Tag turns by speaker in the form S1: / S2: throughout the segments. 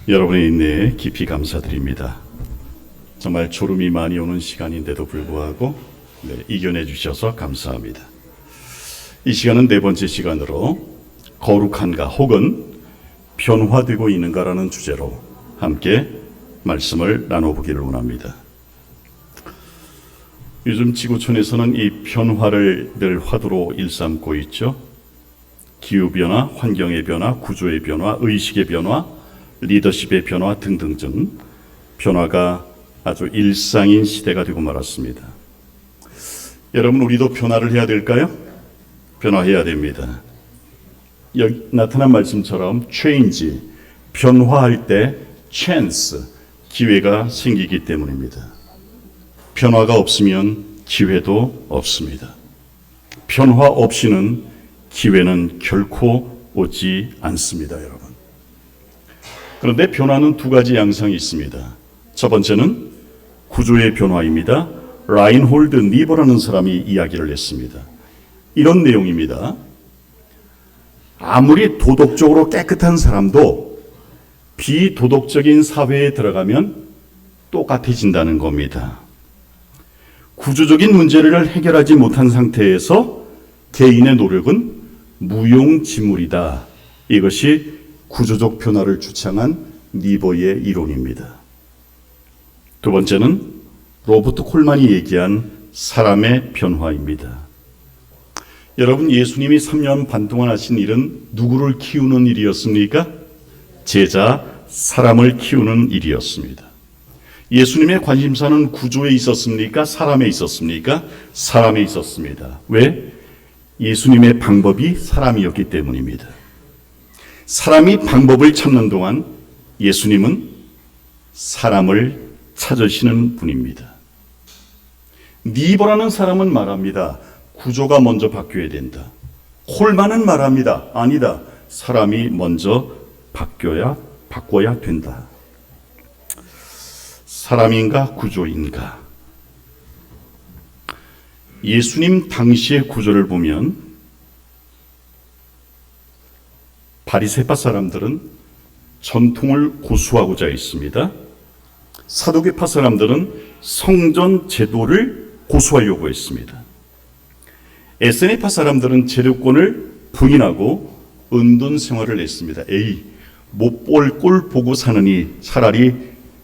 S1: 여러분의 인내에 깊이 감사드립니다. 정말 졸음이 많이 오는 시간인데도 불구하고 이겨내 주셔서 감사합니다. 이 시간은 네 번째 시간으로 거룩한가 혹은 변화되고 있는가라는 주제로 함께 말씀을 나눠보기를 원합니다. 요즘 지구촌에서는 이 변화를 늘 화두로 일삼고 있죠. 기후변화, 환경의 변화, 구조의 변화, 의식의 변화, 리더십의 변화 등등등 변화가 아주 일상인 시대가 되고 말았습니다. 여러분, 우리도 변화를 해야 될까요? 변화해야 됩니다. 여기 나타난 말씀처럼 change, 변화할 때 chance, 기회가 생기기 때문입니다. 변화가 없으면 기회도 없습니다. 변화 없이는 기회는 결코 오지 않습니다, 여러분. 그런데 변화는 두 가지 양상이 있습니다. 첫 번째는 구조의 변화입니다. 라인홀드 니버라는 사람이 이야기를 했습니다. 이런 내용입니다. 아무리 도덕적으로 깨끗한 사람도 비도덕적인 사회에 들어가면 똑같아진다는 겁니다. 구조적인 문제를 해결하지 못한 상태에서 개인의 노력은 무용지물이다. 이것이 구조적 변화를 주창한 니버의 이론입니다. 두 번째는 로버트 콜만이 얘기한 사람의 변화입니다. 여러분, 예수님이 3년 반 동안 하신 일은 누구를 키우는 일이었습니까? 제자, 사람을 키우는 일이었습니다. 예수님의 관심사는 구조에 있었습니까? 사람에 있었습니까? 사람에 있었습니다. 왜? 예수님의 방법이 사람이었기 때문입니다. 사람이 방법을 찾는 동안 예수님은 사람을 찾으시는 분입니다. 니버라는 사람은 말합니다. 구조가 먼저 바뀌어야 된다. 콜만은 말합니다. 아니다. 사람이 먼저 바꿔야 된다. 사람인가 구조인가? 예수님 당시의 구조를 보면 바리새파 사람들은 전통을 고수하고자 했습니다. 사두개파 사람들은 성전 제도를 고수하려고 했습니다. 에세네파 사람들은 제도권을 부인하고 은둔 생활을 했습니다. 못 볼 꼴 보고 사느니 차라리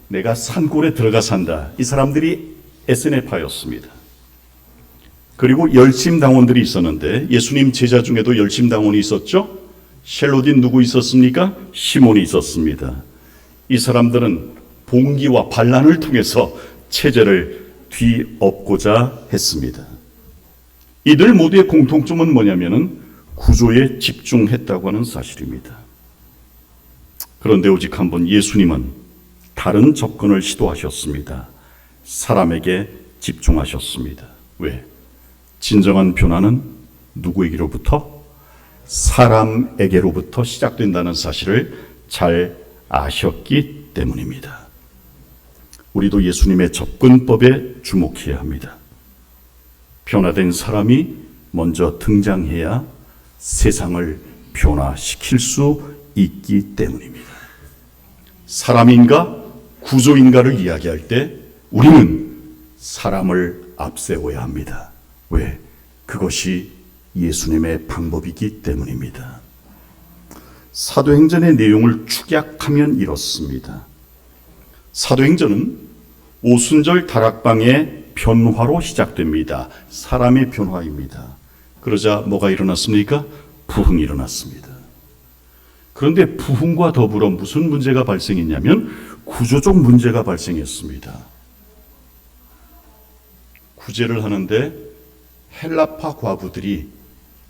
S1: 내가 산골에 들어가 산다. 이 사람들이 에세네파였습니다. 그리고 열심당원들이 있었는데 예수님 제자 중에도 열심당원이 있었죠. 셀로딘 누구 있었습니까? 시몬이 있었습니다. 이 사람들은 봉기와 반란을 통해서 체제를 뒤엎고자 했습니다. 이들 모두의 공통점은 뭐냐면은 구조에 집중했다고 하는 사실입니다. 그런데 오직 한 번 예수님은 다른 접근을 시도하셨습니다. 사람에게 집중하셨습니다. 왜? 진정한 변화는 누구에게로부터? 사람에게로부터 시작된다는 사실을 잘 아셨기 때문입니다. 우리도 예수님의 접근법에 주목해야 합니다. 변화된 사람이 먼저 등장해야 세상을 변화시킬 수 있기 때문입니다. 사람인가 구조인가를 이야기할 때 우리는 사람을 앞세워야 합니다. 왜? 그것이 예수님의 방법이기 때문입니다. 사도행전의 내용을 축약하면 이렇습니다. 사도행전은 오순절 다락방의 변화로 시작됩니다. 사람의 변화입니다. 그러자 뭐가 일어났습니까? 부흥이 일어났습니다. 그런데 부흥과 더불어 무슨 문제가 발생했냐면 구조적 문제가 발생했습니다. 구제를 하는데 헬라파 과부들이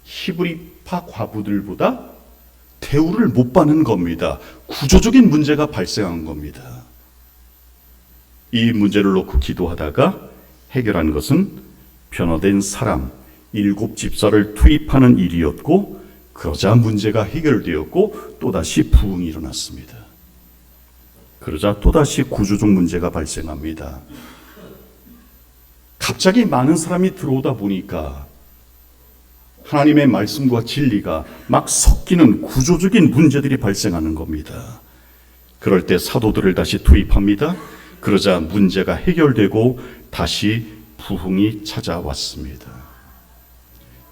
S1: 히브리파 과부들보다 대우를 못 받는 겁니다. 구조적인 문제가 발생한 겁니다. 이 문제를 놓고 기도하다가 해결한 것은 변화된 사람, 7 집사를 투입하는 일이었고, 그러자 문제가 해결되었고 또다시 부흥이 일어났습니다. 그러자 또다시 구조적 문제가 발생합니다. 갑자기 많은 사람이 들어오다 보니까 하나님의 말씀과 진리가 막 섞이는 구조적인 문제들이 발생하는 겁니다. 그럴 때 사도들을 다시 투입합니다. 그러자 문제가 해결되고 다시 부흥이 찾아왔습니다.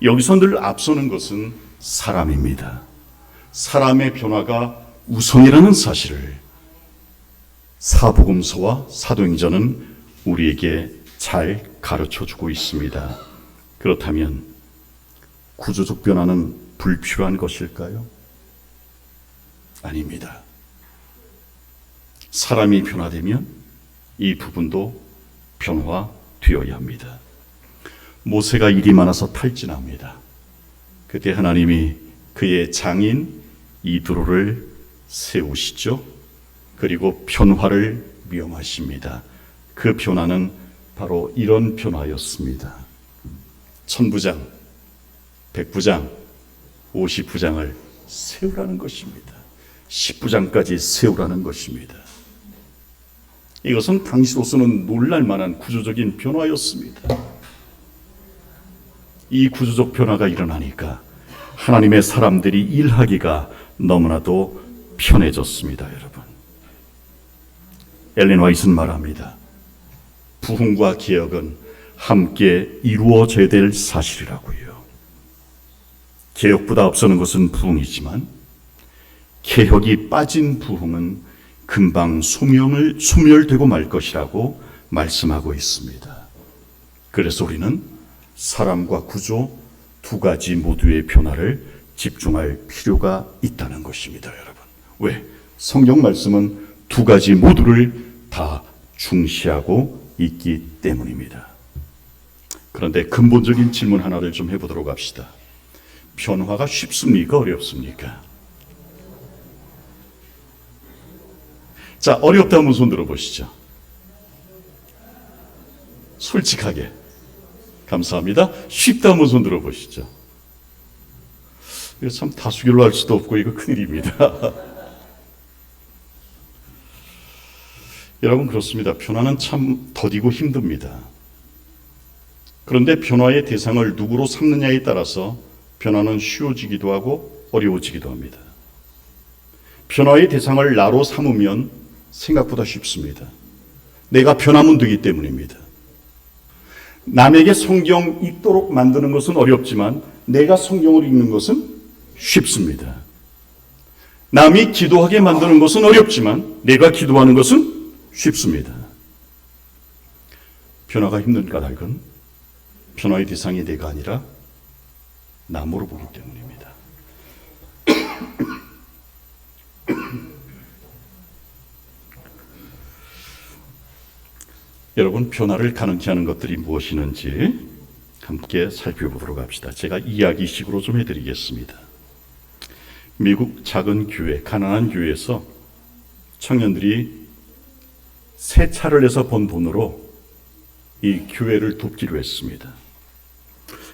S1: 여기서 늘 앞서는 것은 사람입니다. 사람의 변화가 우선이라는 사실을 사복음서와 사도행전은 우리에게 잘 가르쳐주고 있습니다. 그렇다면 구조적 변화는 불필요한 것일까요? 아닙니다. 사람이 변화되면 이 부분도 변화되어야 합니다. 모세가 일이 많아서 탈진합니다. 그때 하나님이 그의 장인 이드로를 세우시죠. 그리고 변화를 명하십니다. 그 변화는 바로 이런 변화였습니다. 천부장, 백부장, 50부장을 세우라는 것입니다. 10부장까지 세우라는 것입니다. 이것은 당시로서는 놀랄만한 구조적인 변화였습니다. 이 구조적 변화가 일어나니까 하나님의 사람들이 일하기가 너무나도 편해졌습니다, 여러분. 엘렌 화이트는 말합니다. 부흥과 개혁은 함께 이루어져야 될 사실이라고요. 개혁보다 앞서는 것은 부흥이지만 개혁이 빠진 부흥은 금방 소멸되고 말 것이라고 말씀하고 있습니다. 그래서 우리는 사람과 구조 두 가지 모두의 변화를 집중할 필요가 있다는 것입니다, 여러분. 왜? 성경 말씀은 두 가지 모두를 다 중시하고 있기 때문입니다. 그런데 근본적인 질문 하나를 좀 해보도록 합시다. 변화가 쉽습니까? 어렵습니까? 자, 어렵다면 손 들어보시죠. 솔직하게. 감사합니다. 쉽다면 손 들어보시죠. 이거 참 다수결로 할 수도 없고 이거 큰일입니다. 여러분, 그렇습니다. 변화는 참 더디고 힘듭니다. 그런데 변화의 대상을 누구로 삼느냐에 따라서 변화는 쉬워지기도 하고 어려워지기도 합니다. 변화의 대상을 나로 삼으면 생각보다 쉽습니다. 내가 변하면 되기 때문입니다. 남에게 성경 읽도록 만드는 것은 어렵지만 내가 성경을 읽는 것은 쉽습니다. 남이 기도하게 만드는 것은 어렵지만 내가 기도하는 것은 쉽습니다. 변화가 힘든 까닭은 변화의 대상이 내가 아니라 남으로 보기 때문입니다. 여러분, 변화를 가능케 하는 것들이 무엇이는지 함께 살펴보도록 합시다. 제가 이야기식으로 좀 해드리겠습니다. 미국 작은 교회, 가난한 교회에서 청년들이 세차를 해서 번 돈으로 이 교회를 돕기로 했습니다.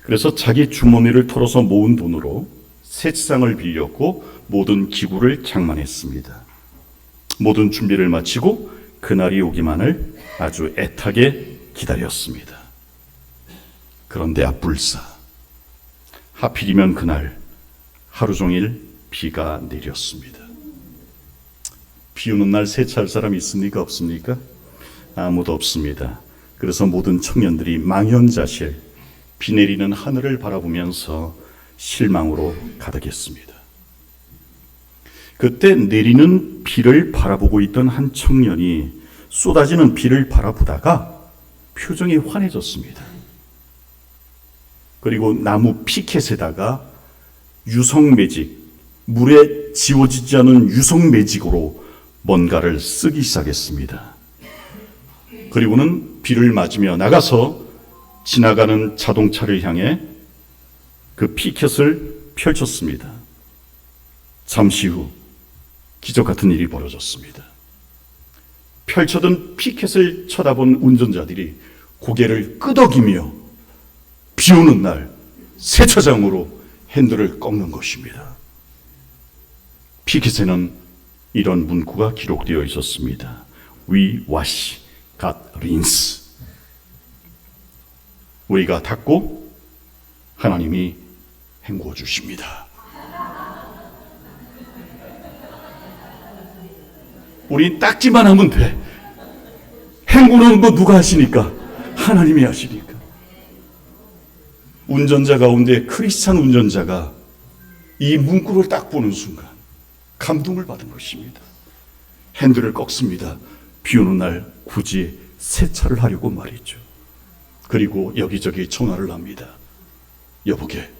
S1: 그래서 자기 주머니를 털어서 모은 돈으로 세차장을 빌렸고 모든 기구를 장만했습니다. 모든 준비를 마치고 그날이 오기만을 아주 애타게 기다렸습니다. 그런데 앞불사, 하필이면 그날 하루 종일 비가 내렸습니다. 비 오는 날 세차할 사람이 있습니까? 없습니까? 아무도 없습니다. 그래서 모든 청년들이 망연자실, 비 내리는 하늘을 바라보면서 실망으로 가득했습니다. 그때 내리는 비를 바라보고 있던 한 청년이 쏟아지는 비를 바라보다가 표정이 환해졌습니다. 그리고 나무 피켓에다가 유성매직, 물에 지워지지 않은 유성매직으로 뭔가를 쓰기 시작했습니다. 그리고는 비를 맞으며 나가서 지나가는 자동차를 향해 그 피켓을 펼쳤습니다. 잠시 후 기적 같은 일이 벌어졌습니다. 펼쳐둔 피켓을 쳐다본 운전자들이 고개를 끄덕이며 비 오는 날 세차장으로 핸들을 꺾는 것입니다. 피켓에는 이런 문구가 기록되어 있었습니다. We wash, God rinse. 우리가 닦고 하나님이 헹궈 주십니다. 우린 딱지만 하면 돼. 행군은 뭐 누가 하시니까? 하나님이 하시니까. 운전자 가운데 크리스찬 운전자가 이 문구를 딱 보는 순간 감동을 받은 것입니다. 핸들을 꺾습니다. 비 오는 날 굳이 세차를 하려고 말이죠. 그리고 여기저기 전화를 합니다. 여보게,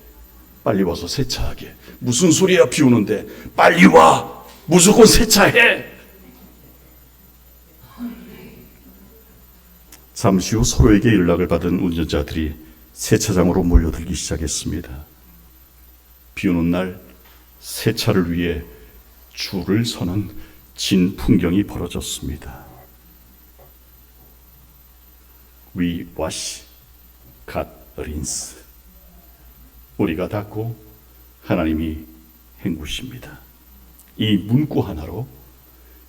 S1: 빨리 와서 세차하게. 무슨 소리야, 비 오는데. 빨리 와, 무조건 세차해. 잠시 후 서로에게 연락을 받은 운전자들이 세차장으로 몰려들기 시작했습니다. 비 오는 날 세차를 위해 줄을 서는 진 풍경이 벌어졌습니다. We wash, God rinse. 우리가 닦고 하나님이 헹구십니다. 이 문구 하나로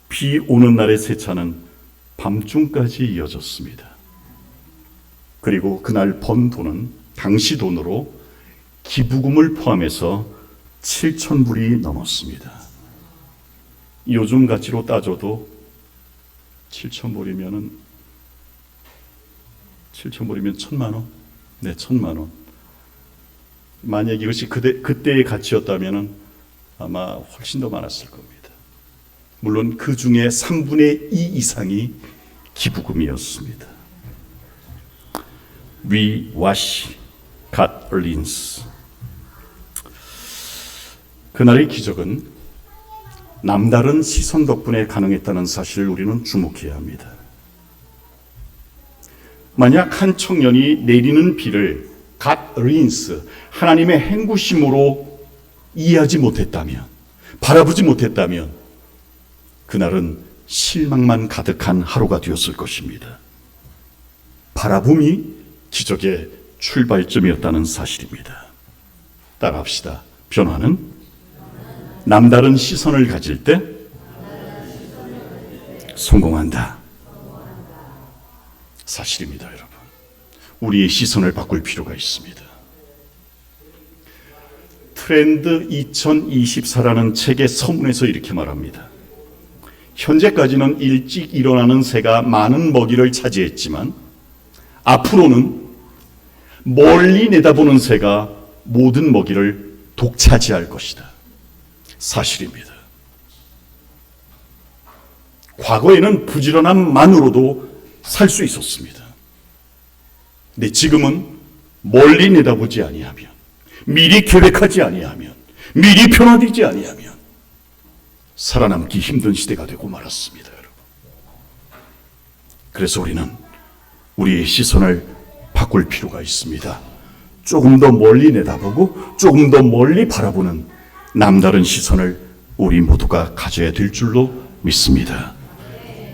S1: 비 오는 날의 세차는 밤중까지 이어졌습니다. 그리고 그날 번 돈은 당시 돈으로 기부금을 포함해서 7,000불이 넘었습니다. 요즘 가치로 따져도 7,000불이면 1,000만 원? 네, 1,000만 원. 만약 이것이 그때의 가치였다면 아마 훨씬 더 많았을 겁니다. 물론 그 중에 3분의 2 이상이 기부금이었습니다. We wash, God rinse. 그날의 기적은 남다른 시선 덕분에 가능했다는 사실을 우리는 주목해야 합니다. 만약 한 청년이 내리는 비를 God rinse, 하나님의 헹구심으로 이해하지 못했다면, 바라보지 못했다면 그날은 실망만 가득한 하루가 되었을 것입니다. 바라봄이 기적의 출발점이었다는 사실입니다. 따라합시다. 변화는 남다른 시선을 가질 때 성공한다. 사실입니다, 여러분. 우리의 시선을 바꿀 필요가 있습니다. 트렌드 2024라는 책의 서문에서 이렇게 말합니다. 현재까지는 일찍 일어나는 새가 많은 먹이를 차지했지만 앞으로는 멀리 내다보는 새가 모든 먹이를 독차지할 것이다. 사실입니다. 과거에는 부지런함만으로도 살 수 있었습니다. 근데 지금은 멀리 내다보지 아니하면, 미리 계획하지 아니하면, 미리 변화되지 아니하면 살아남기 힘든 시대가 되고 말았습니다, 여러분. 그래서 우리는 우리의 시선을 바꿀 필요가 있습니다. 조금 더 멀리 내다보고 조금 더 멀리 바라보는 남다른 시선을 우리 모두가 가져야 될 줄로 믿습니다.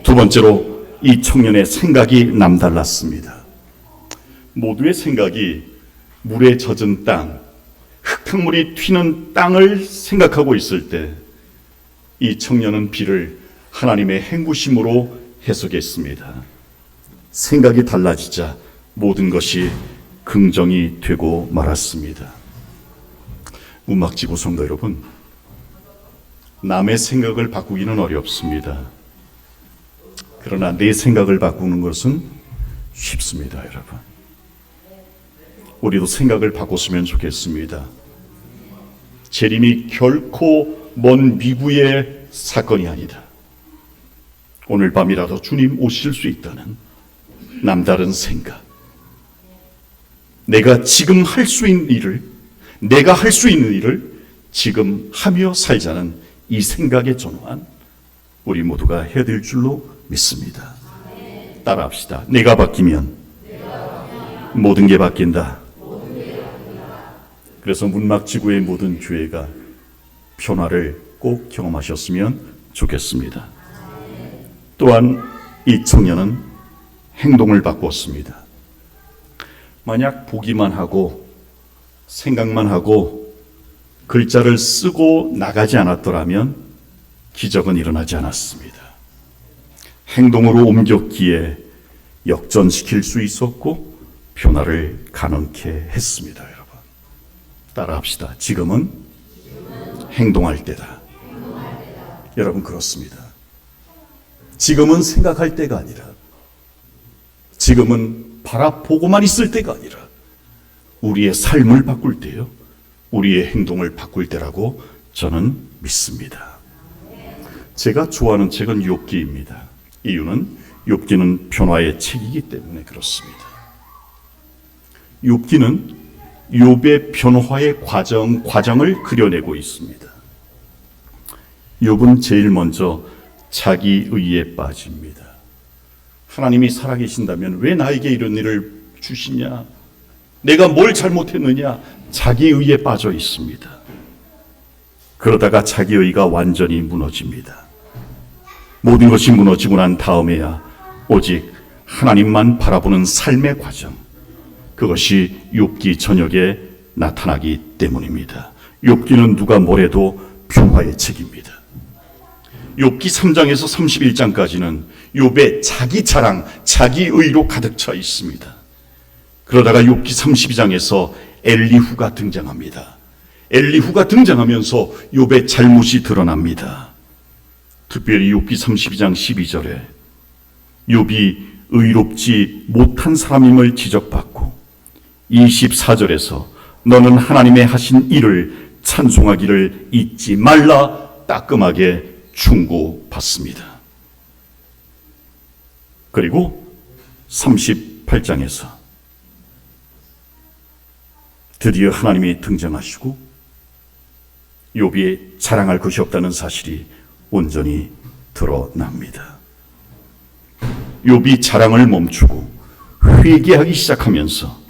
S1: 두 번째로 이 청년의 생각이 남달랐습니다. 모두의 생각이 물에 젖은 땅, 흙탕물이 튀는 땅을 생각하고 있을 때 이 청년은 비를 하나님의 헹구심으로 해석했습니다. 생각이 달라지자 모든 것이 긍정이 되고 말았습니다. 문막지구 성도 여러분, 남의 생각을 바꾸기는 어렵습니다. 그러나 내 생각을 바꾸는 것은 쉽습니다, 여러분. 우리도 생각을 바꿨으면 좋겠습니다. 재림이 결코 먼 미구의 사건이 아니다. 오늘 밤이라도 주님 오실 수 있다는 남다른 생각. 내가 지금 할 수 있는 일을, 내가 할 수 있는 일을 지금 하며 살자는 이 생각에 전환 우리 모두가 해야 될 줄로 믿습니다. 따라합시다. 내가 바뀌면 모든 게 바뀐다. 그래서 문막지구의 모든 교회가 변화를 꼭 경험하셨으면 좋겠습니다. 또한 이 청년은 행동을 바꿨습니다. 만약 보기만 하고 생각만 하고 글자를 쓰고 나가지 않았더라면 기적은 일어나지 않았습니다. 행동으로 옮겼기에 역전시킬 수 있었고 변화를 가능케 했습니다. 여러분, 따라합시다. 지금은 행동할 때다. 여러분, 그렇습니다. 지금은 생각할 때가 아니라, 지금은 바라보고만 있을 때가 아니라 우리의 삶을 바꿀 때요, 우리의 행동을 바꿀 때라고 저는 믿습니다. 제가 좋아하는 책은 욥기입니다. 이유는 욥기는 변화의 책이기 때문에 그렇습니다. 욥기는 욥의 변화의 과정을 그려내고 있습니다. 욥은 제일 먼저 자기 의에 빠집니다. 하나님이 살아계신다면 왜 나에게 이런 일을 주시냐? 내가 뭘 잘못했느냐? 자기 의에 빠져 있습니다. 그러다가 자기 의가 완전히 무너집니다. 모든 것이 무너지고 난 다음에야 오직 하나님만 바라보는 삶의 과정, 그것이 욥기 전역에 나타나기 때문입니다. 욥기는 누가 뭐래도 변화의 책입니다. 욥기 3장에서 31장까지는 욥의 자기 자랑, 자기 의로 가득 차 있습니다. 그러다가 욥기 32장에서 엘리후가 등장합니다. 엘리후가 등장하면서 욥의 잘못이 드러납니다. 특별히 욥기 32장 12절에 욥이 의롭지 못한 사람임을 지적받고 24절에서 너는 하나님의 하신 일을 찬송하기를 잊지 말라 따끔하게 충고받습니다. 그리고 38장에서 드디어 하나님이 등장하시고 욥이 자랑할 것이 없다는 사실이 온전히 드러납니다. 욥이 자랑을 멈추고 회개하기 시작하면서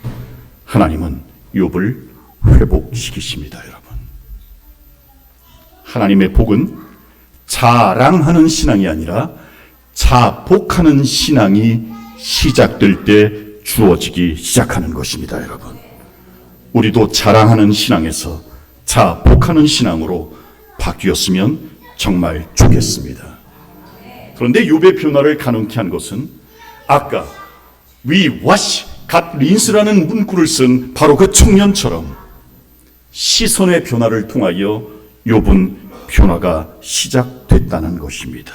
S1: 하나님은 욥을 회복시키십니다. 여러분, 하나님의 복은 자랑하는 신앙이 아니라 자복하는 신앙이 시작될 때 주어지기 시작하는 것입니다. 여러분, 우리도 자랑하는 신앙에서 자복하는 신앙으로 바뀌었으면 정말 좋겠습니다. 그런데 욥의 변화를 가능케 한 것은 아까 We wash got rinse라는 문구를 쓴 바로 그 청년처럼 시선의 변화를 통하여 욥은 변화가 시작됐다는 것입니다.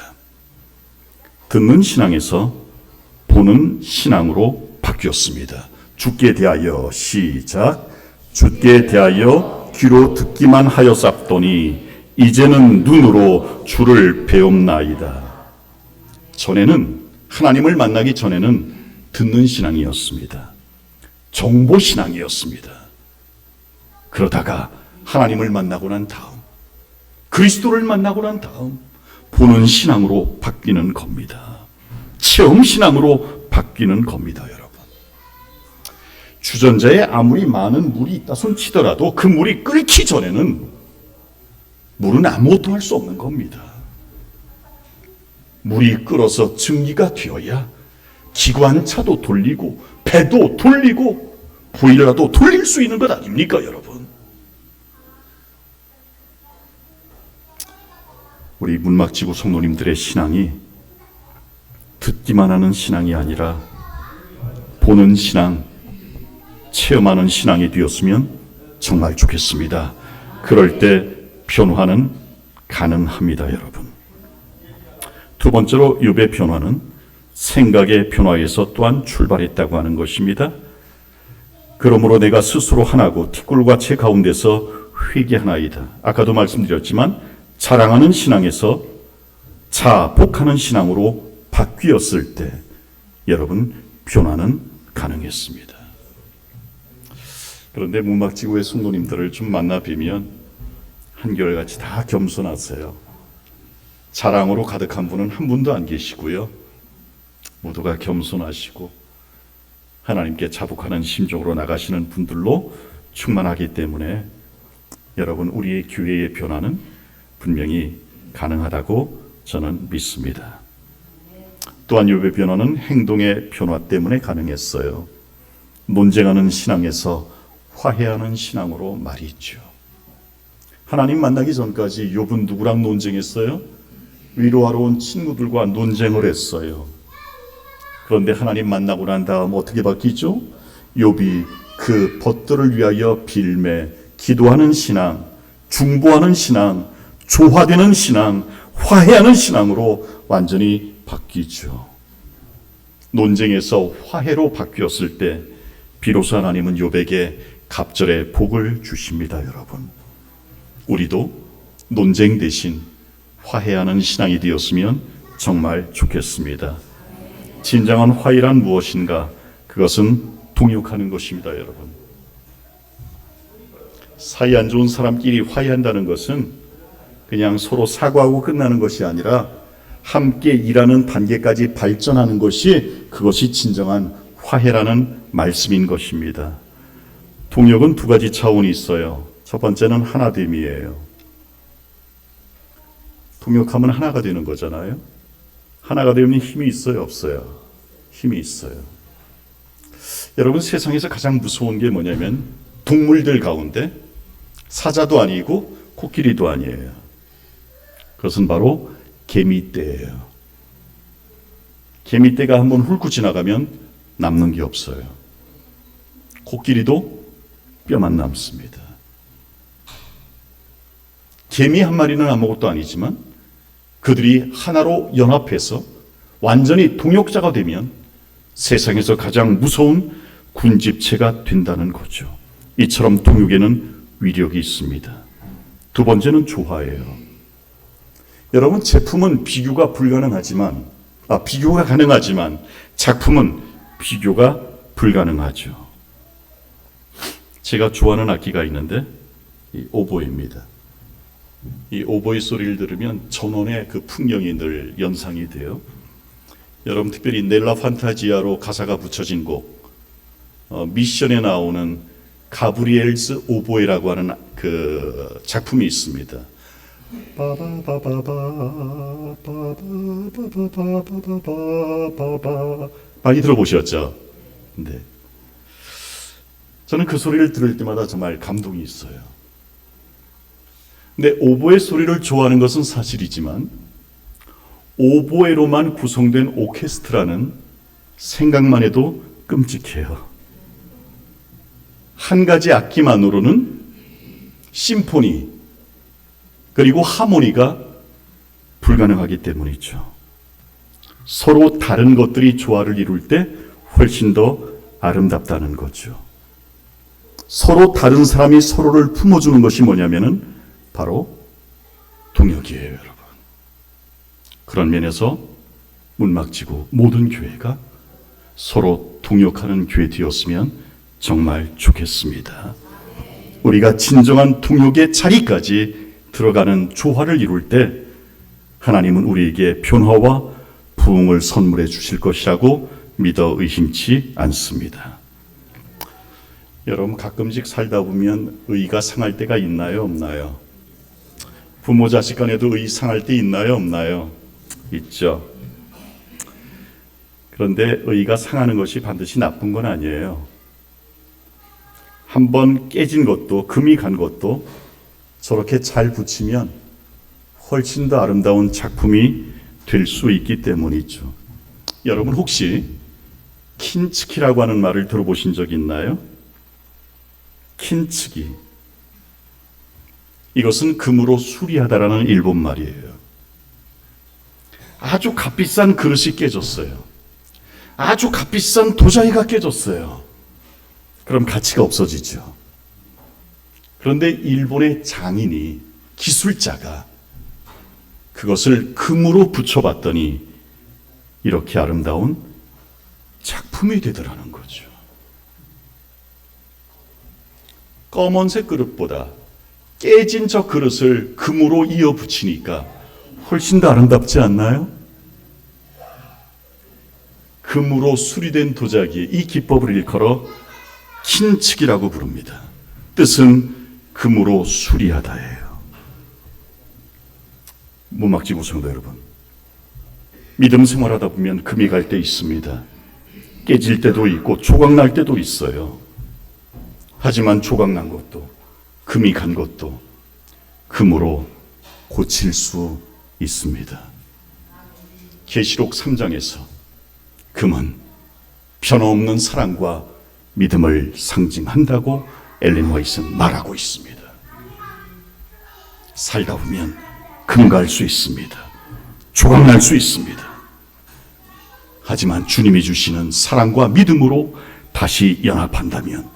S1: 듣는 신앙에서 보는 신앙으로 바뀌었습니다. 주께 대하여 시작. 주께 대하여 귀로 듣기만 하였사더니 이제는 눈으로 주를 배움나이다. 전에는, 하나님을 만나기 전에는 듣는 신앙이었습니다. 정보 신앙이었습니다. 그러다가 하나님을 만나고 난 다음, 그리스도를 만나고 난 다음 보는 신앙으로 바뀌는 겁니다. 체험 신앙으로 바뀌는 겁니다. 여러분, 주전자에 아무리 많은 물이 있다 손 치더라도 그 물이 끓기 전에는 물은 아무것도 할 수 없는 겁니다. 물이 끓어서 증기가 되어야 기관차도 돌리고 배도 돌리고 보일러도 돌릴 수 있는 것 아닙니까, 여러분? 우리 문막지구 성도님들의 신앙이 듣기만 하는 신앙이 아니라 보는 신앙, 체험하는 신앙이 되었으면 정말 좋겠습니다. 그럴 때 변화는 가능합니다. 여러분, 두 번째로 욥의 변화는 생각의 변화에서 또한 출발했다고 하는 것입니다. 그러므로 내가 스스로 하나고 티끌과 채 가운데서 회개하나이다. 아까도 말씀드렸지만 자랑하는 신앙에서 자복하는 신앙으로 바뀌었을 때 여러분, 변화는 가능했습니다. 그런데 문막지구의 성도님들을 좀 만나 뵈면 한결같이 다 겸손하세요. 자랑으로 가득한 분은 한 분도 안 계시고요, 모두가 겸손하시고 하나님께 자복하는 심정으로 나가시는 분들로 충만하기 때문에 여러분, 우리의 교회의 변화는 분명히 가능하다고 저는 믿습니다. 또한 욥의 변화는 행동의 변화 때문에 가능했어요. 논쟁하는 신앙에서 화해하는 신앙으로 말이죠. 하나님 만나기 전까지 욥은 누구랑 논쟁했어요? 위로하러 온 친구들과 논쟁을 했어요. 그런데 하나님 만나고 난 다음 어떻게 바뀌죠? 욥이 그 벗들을 위하여 빌매, 기도하는 신앙, 중보하는 신앙, 조화되는 신앙, 화해하는 신앙으로 완전히 바뀌죠. 논쟁에서 화해로 바뀌었을 때 비로소 하나님은 욥에게 갑절의 복을 주십니다. 여러분, 우리도 논쟁 대신 화해하는 신앙이 되었으면 정말 좋겠습니다. 진정한 화해란 무엇인가? 그것은 동역하는 것입니다. 여러분, 사이 안 좋은 사람끼리 화해한다는 것은 그냥 서로 사과하고 끝나는 것이 아니라 함께 일하는 단계까지 발전하는 것이, 그것이 진정한 화해라는 말씀인 것입니다. 동역은 두 가지 차원이 있어요. 첫 번째는 하나됨이에요. 동역하면 하나가 되는 거잖아요. 하나가 되면 힘이 있어요, 없어요? 힘이 있어요. 여러분, 세상에서 가장 무서운 게 뭐냐면 동물들 가운데 사자도 아니고 코끼리도 아니에요. 그것은 바로 개미떼예요. 개미떼가 한번 훑고 지나가면 남는 게 없어요. 코끼리도 뼈만 남습니다. 개미 한 마리는 아무것도 아니지만 그들이 하나로 연합해서 완전히 동역자가 되면 세상에서 가장 무서운 군집체가 된다는 거죠. 이처럼 동역에는 위력이 있습니다. 두 번째는 조화예요. 여러분, 제품은 비교가 가능하지만 작품은 비교가 불가능하죠. 제가 좋아하는 악기가 있는데 이 오보에입니다. 이 오보에 소리를 들으면 전원의 그 풍경이 늘 연상이 돼요. 여러분, 특별히 넬라 판타지아로 가사가 붙여진 곡, 미션에 나오는 가브리엘스 오보에라고 하는 그 작품이 있습니다. 많이 들어보셨죠? 네. 저는 그 소리를 들을 때마다 정말 감동이 있어요. 근데 오보에 소리를 좋아하는 것은 사실이지만 오보에로만 구성된 오케스트라는 생각만 해도 끔찍해요. 한 가지 악기만으로는 심포니 그리고 하모니가 불가능하기 때문이죠. 서로 다른 것들이 조화를 이룰 때 훨씬 더 아름답다는 거죠. 서로 다른 사람이 서로를 품어주는 것이 뭐냐면은 바로 동역이에요, 여러분. 그런 면에서 문막지구 모든 교회가 서로 동역하는 교회 되었으면 정말 좋겠습니다. 우리가 진정한 동역의 자리까지 들어가는 조화를 이룰 때 하나님은 우리에게 변화와 부흥을 선물해 주실 것이라고 믿어 의심치 않습니다. 여러분, 가끔씩 살다 보면 의가 상할 때가 있나요, 없나요? 부모 자식 간에도 의 상할 때 있나요, 없나요? 있죠. 그런데 의가 상하는 것이 반드시 나쁜 건 아니에요. 한번 깨진 것도, 금이 간 것도 저렇게 잘 붙이면 훨씬 더 아름다운 작품이 될 수 있기 때문이죠. 여러분, 혹시 킨츠키라고 하는 말을 들어보신 적 있나요? 킨츠기. 이것은 금으로 수리하다라는 일본 말이에요. 아주 값비싼 그릇이 깨졌어요. 아주 값비싼 도자기가 깨졌어요. 그럼 가치가 없어지죠. 그런데 일본의 장인이, 기술자가 그것을 금으로 붙여봤더니 이렇게 아름다운 작품이 되더라는 거죠. 검은색 그릇보다 깨진 저 그릇을 금으로 이어 붙이니까 훨씬 더 아름답지 않나요? 금으로 수리된 도자기에 이 기법을 일컬어 킨츠기라고 부릅니다. 뜻은 금으로 수리하다예요. 문막지구 성도 여러분, 믿음 생활하다 보면 금이 갈 때 있습니다. 깨질 때도 있고 조각날 때도 있어요. 하지만 조각난 것도, 금이 간 것도 금으로 고칠 수 있습니다. 계시록 3장에서 금은 변함없는 사랑과 믿음을 상징한다고 엘렌 화이트는 말하고 있습니다. 살다 보면 금 갈 수 있습니다. 조각날 수 있습니다. 하지만 주님이 주시는 사랑과 믿음으로 다시 연합한다면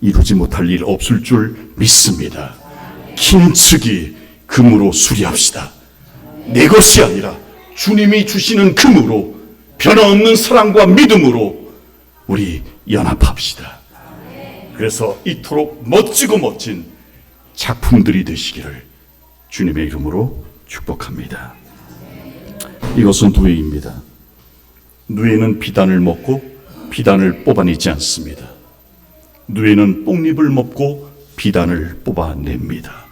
S1: 이루지 못할 일 없을 줄 믿습니다. 긴축이 금으로 수리합시다. 내 것이 아니라 주님이 주시는 금으로, 변함없는 사랑과 믿음으로 우리 연합합시다. 그래서 이토록 멋지고 멋진 작품들이 되시기를 주님의 이름으로 축복합니다. 이것은 누에입니다. 누에는 비단을 먹고 비단을 뽑아내지 않습니다. 누에는 뽕잎을 먹고 비단을 뽑아냅니다.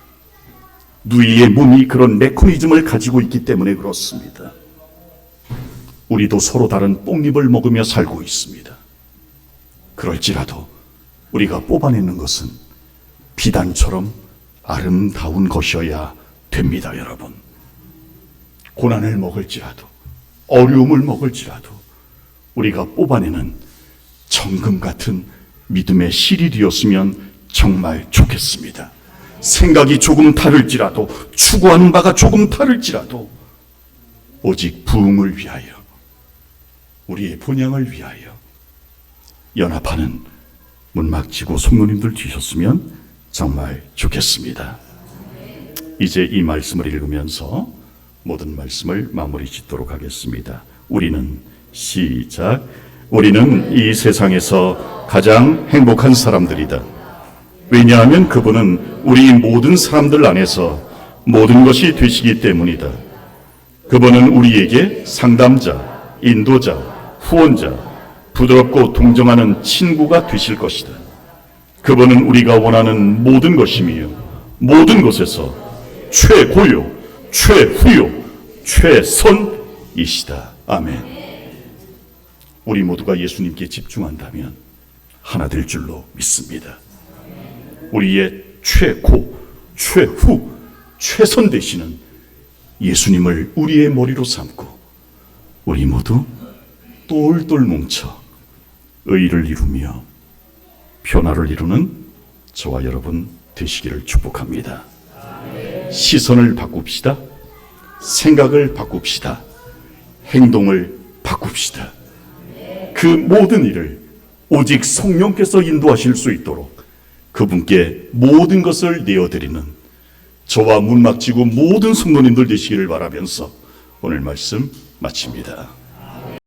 S1: 누이의 몸이 그런 메커니즘을 가지고 있기 때문에 그렇습니다. 우리도 서로 다른 뽕잎을 먹으며 살고 있습니다. 그럴지라도 우리가 뽑아내는 것은 비단처럼 아름다운 것이어야 됩니다, 여러분. 고난을 먹을지라도, 어려움을 먹을지라도 우리가 뽑아내는 정금 같은 믿음의 실이 되었으면 정말 좋겠습니다. 생각이 조금 다를지라도, 추구하는 바가 조금 다를지라도 오직 부흥을 위하여, 우리의 본향을 위하여 연합하는 문막지구 성도님들 되셨으면 정말 좋겠습니다. 이제 이 말씀을 읽으면서 모든 말씀을 마무리 짓도록 하겠습니다. 우리는 시작. 우리는 이 세상에서 가장 행복한 사람들이다. 왜냐하면 그분은 우리 모든 사람들 안에서 모든 것이 되시기 때문이다. 그분은 우리에게 상담자, 인도자, 후원자, 부드럽고 동정하는 친구가 되실 것이다. 그분은 우리가 원하는 모든 것이며 모든 것에서 최고요, 최후요, 최선이시다. 아멘. 우리 모두가 예수님께 집중한다면 하나 될 줄로 믿습니다. 우리의 최고, 최후, 최선 되시는 예수님을 우리의 머리로 삼고 우리 모두 똘똘 뭉쳐 의를 이루며 변화를 이루는 저와 여러분 되시기를 축복합니다. 시선을 바꿉시다. 생각을 바꿉시다. 행동을 바꿉시다. 그 모든 일을 오직 성령께서 인도하실 수 있도록 그분께 모든 것을 내어드리는 저와 문막지구 모든 성도님들 되시기를 바라면서 오늘 말씀 마칩니다.